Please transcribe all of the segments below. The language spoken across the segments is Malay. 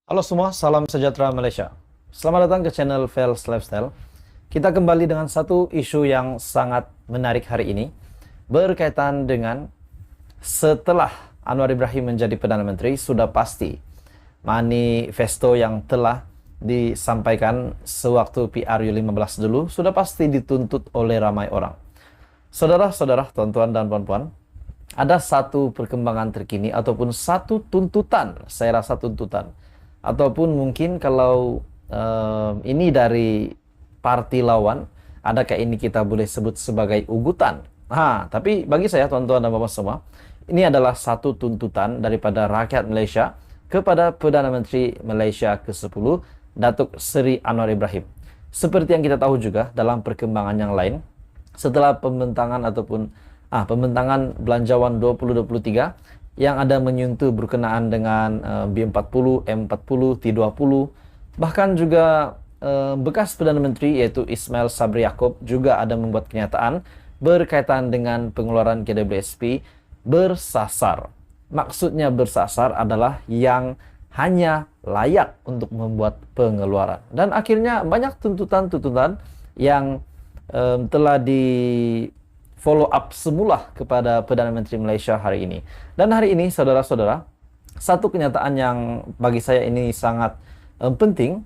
Halo semua, salam sejahtera Malaysia. Selamat datang ke channel Fels Lifestyle. Kita kembali dengan satu isu yang sangat menarik hari ini, berkaitan dengan setelah Anwar Ibrahim menjadi Perdana Menteri, sudah pasti manifesto yang telah disampaikan sewaktu PRU15 dulu sudah pasti dituntut oleh ramai orang. Saudara-saudara, tuan-tuan dan puan-puan, ada satu perkembangan terkini ataupun satu tuntutan, saya rasa tuntutan, ataupun mungkin kalau ini dari parti lawan, adakah ini kita boleh sebut sebagai ugutan. Tapi bagi saya, tuan-tuan dan bapak semua, ini adalah satu tuntutan daripada rakyat Malaysia kepada Perdana Menteri Malaysia ke-10, Datuk Seri Anwar Ibrahim. Seperti yang kita tahu juga dalam perkembangan yang lain, setelah pembentangan pembentangan Belanjawan 2023 yang ada menyentuh berkenaan dengan B40, M40, T20, bahkan juga bekas Perdana Menteri yaitu Ismail Sabri Yaakob juga ada membuat kenyataan berkaitan dengan pengeluaran KWSP bersasar. Maksudnya bersasar adalah yang hanya layak untuk membuat pengeluaran. Dan akhirnya banyak tuntutan-tuntutan yang telah di follow up semula kepada Perdana Menteri Malaysia hari ini. Dan hari ini, saudara-saudara, satu kenyataan yang bagi saya ini sangat penting,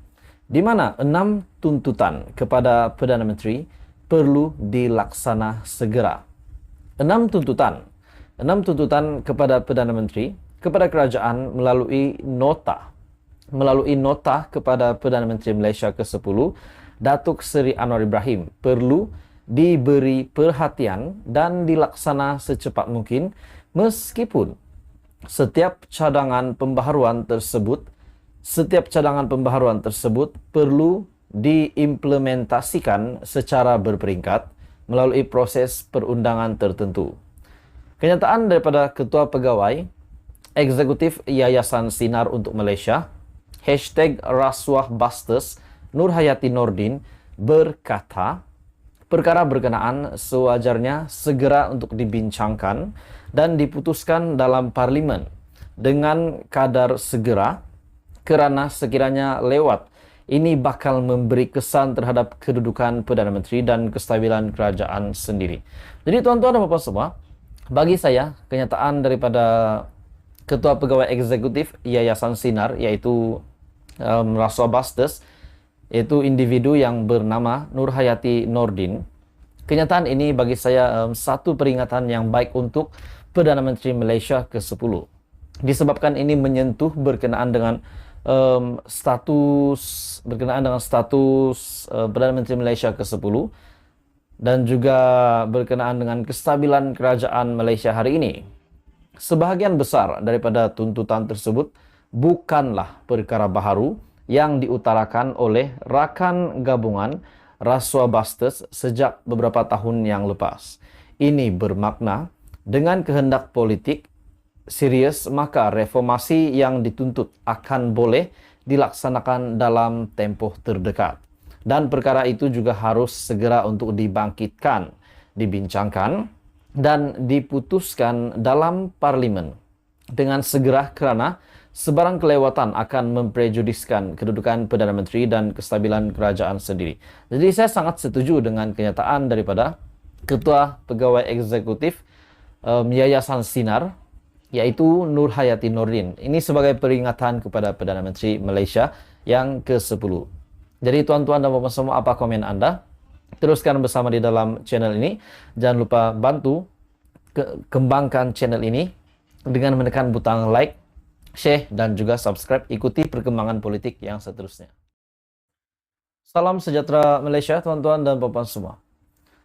di mana 6 tuntutan kepada Perdana Menteri perlu dilaksana segera. 6 tuntutan kepada Perdana Menteri, kepada kerajaan melalui nota kepada Perdana Menteri Malaysia ke-10, Datuk Seri Anwar Ibrahim, perlu diberi perhatian dan dilaksana secepat mungkin, meskipun setiap cadangan pembaharuan tersebut perlu diimplementasikan secara berperingkat melalui proses perundangan tertentu. Kenyataan daripada Ketua Pegawai Eksekutif Yayasan Sinar untuk Malaysia #Rasuahbusters Nur Hayati Nordin berkata, perkara berkenaan sewajarnya segera untuk dibincangkan dan diputuskan dalam parlimen dengan kadar segera, kerana sekiranya lewat, ini bakal memberi kesan terhadap kedudukan Perdana Menteri dan kestabilan kerajaan sendiri. Jadi tuan-tuan dan puan semua, bagi saya kenyataan daripada Ketua Pegawai Eksekutif Yayasan Sinar yaitu Rasuahbusters, yaitu individu yang bernama Nur Hayati Nordin. Kenyataan ini bagi saya satu peringatan yang baik untuk Perdana Menteri Malaysia ke-10. Disebabkan ini menyentuh berkenaan dengan status Perdana Menteri Malaysia ke-10 dan juga berkenaan dengan kestabilan kerajaan Malaysia hari ini. Sebahagian besar daripada tuntutan tersebut bukanlah perkara baharu yang diutarakan oleh rakan gabungan Rasuahbusters sejak beberapa tahun yang lepas. Ini bermakna dengan kehendak politik serius, maka reformasi yang dituntut akan boleh dilaksanakan dalam tempoh terdekat. Dan perkara itu juga harus segera untuk dibangkitkan, dibincangkan, dan diputuskan dalam parlimen dengan segera, kerana sebarang kelewatan akan memprejudiskan kedudukan Perdana Menteri dan kestabilan kerajaan sendiri. Jadi saya sangat setuju dengan kenyataan daripada Ketua Pegawai Eksekutif Yayasan Sinar, yaitu Nur Hayati Nordin. Ini sebagai peringatan kepada Perdana Menteri Malaysia yang ke-10. Jadi tuan-tuan dan puan semua, apa komen Anda? Teruskan bersama di dalam channel ini. Jangan lupa bantu kembangkan channel ini dengan menekan butang like, share, dan juga subscribe. Ikuti perkembangan politik yang seterusnya. Salam sejahtera Malaysia, tuan-tuan dan puan-puan semua.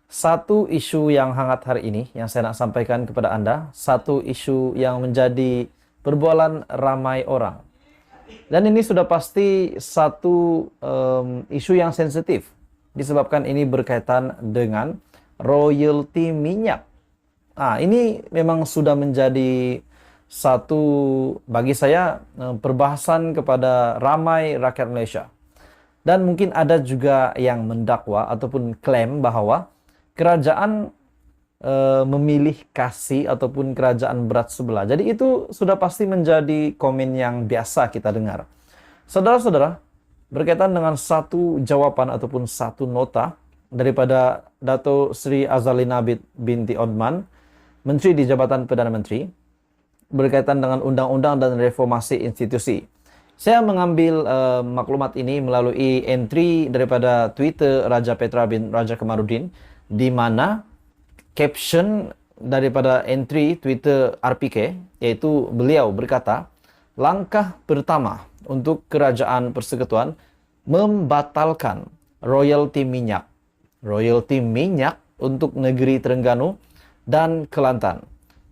Satu isu yang hangat hari ini yang saya nak sampaikan kepada Anda, satu isu yang menjadi perbualan ramai orang. Dan ini sudah pasti satu isu yang sensitif, disebabkan ini berkaitan dengan royalti minyak. Ini memang sudah menjadi satu, bagi saya, perbahasan kepada ramai rakyat Malaysia. Dan mungkin ada juga yang mendakwa ataupun klaim bahawa kerajaan memilih kasih ataupun kerajaan berat sebelah. Jadi itu sudah pasti menjadi komen yang biasa kita dengar. Saudara-saudara, berkaitan dengan satu jawaban ataupun satu nota daripada Dato Sri Azalina binti Othman, Menteri di Jabatan Perdana Menteri, berkaitan dengan undang-undang dan reformasi institusi. Saya mengambil maklumat ini melalui entry daripada Twitter Raja Petra bin Raja Kamarudin, di mana caption daripada entry Twitter RPK, yaitu beliau berkata, langkah pertama untuk Kerajaan Persekutuan membatalkan royalti minyak. Royalti minyak untuk negeri Terengganu dan Kelantan.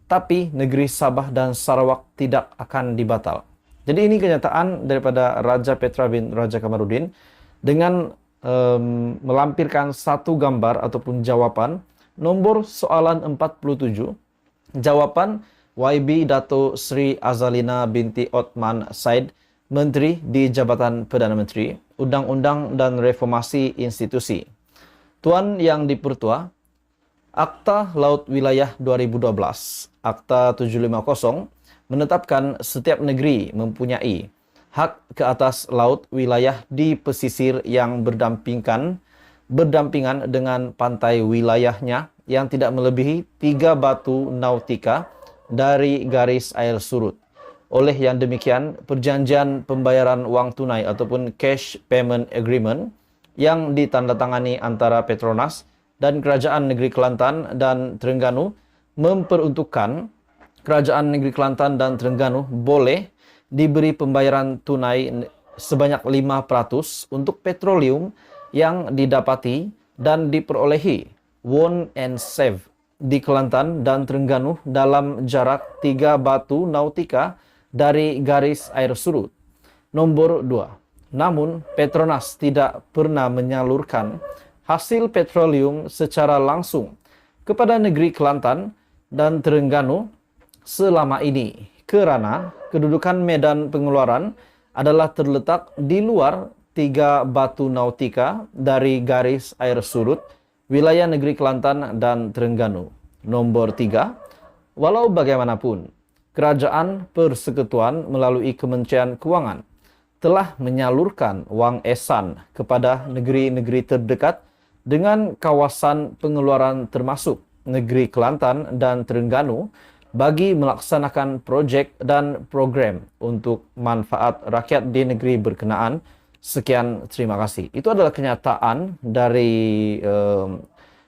Tapi negeri Sabah dan Sarawak tidak akan dibatal. Jadi ini kenyataan daripada Raja Petra bin Raja Kamarudin dengan melampirkan satu gambar ataupun jawapan nombor soalan 47. Jawapan YB Dato Sri Azalina binti Othman Said, Menteri di Jabatan Perdana Menteri, Undang-Undang dan Reformasi Institusi. Tuan Yang Dipertua, Akta Laut Wilayah 2012, Akta 750, menetapkan setiap negeri mempunyai hak ke atas laut wilayah di pesisir yang berdampingan dengan pantai wilayahnya yang tidak melebihi 3 batu nautika dari garis air surut. Oleh yang demikian, perjanjian pembayaran wang tunai ataupun cash payment agreement yang ditandatangani antara Petronas dan Kerajaan Negeri Kelantan dan Terengganu memperuntukkan Kerajaan Negeri Kelantan dan Terengganu boleh diberi pembayaran tunai sebanyak 5% untuk petroleum yang didapati dan diperolehi won and save di Kelantan dan Terengganu dalam jarak 3 batu nautika dari garis air surut. Nomor 2. Namun, Petronas tidak pernah menyalurkan hasil petroleum secara langsung kepada negeri Kelantan dan Terengganu selama ini, kerana kedudukan medan pengeluaran adalah terletak di luar 3 batu nautika dari garis air surut wilayah negeri Kelantan dan Terengganu. Nomor 3, walau bagaimanapun, Kerajaan Persekutuan melalui Kementerian Kewangan telah menyalurkan wang esan kepada negeri-negeri terdekat dengan kawasan pengeluaran termasuk negeri Kelantan dan Terengganu bagi melaksanakan projek dan program untuk manfaat rakyat di negeri berkenaan. Sekian, terima kasih. Itu adalah kenyataan dari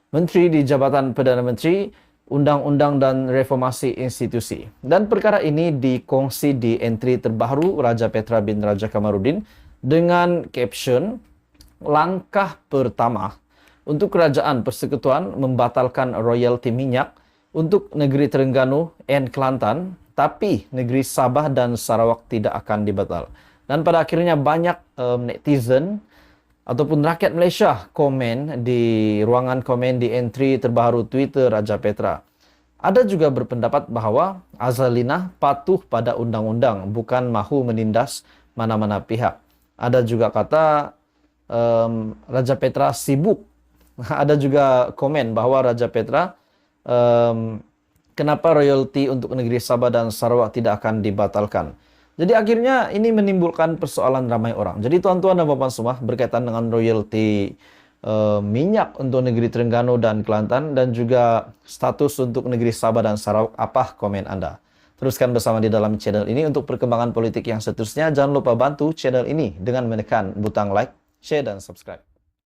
Menteri di Jabatan Perdana Menteri, Undang-Undang dan Reformasi Institusi. Dan perkara ini dikongsi di entry terbaru Raja Petra bin Raja Kamarudin dengan caption, langkah pertama untuk Kerajaan Persekutuan membatalkan royalti minyak untuk negeri Terengganu dan Kelantan, tapi negeri Sabah dan Sarawak tidak akan dibatal. Dan pada akhirnya banyak netizen ataupun rakyat Malaysia komen di ruangan komen di entry terbaru Twitter Raja Petra. Ada juga berpendapat bahawa Azalina patuh pada undang-undang, bukan mahu menindas mana-mana pihak. Ada juga kata Raja Petra sibuk. Ada juga komen bahawa Raja Petra kenapa royalti untuk negeri Sabah dan Sarawak tidak akan dibatalkan. Jadi akhirnya ini menimbulkan persoalan ramai orang. Jadi tuan-tuan dan puan semua, berkaitan dengan royalti minyak untuk negeri Terengganu dan Kelantan dan juga status untuk negeri Sabah dan Sarawak, apa komen anda? Teruskan bersama di dalam channel ini untuk perkembangan politik yang seterusnya. Jangan lupa bantu channel ini dengan menekan butang like, share dan subscribe.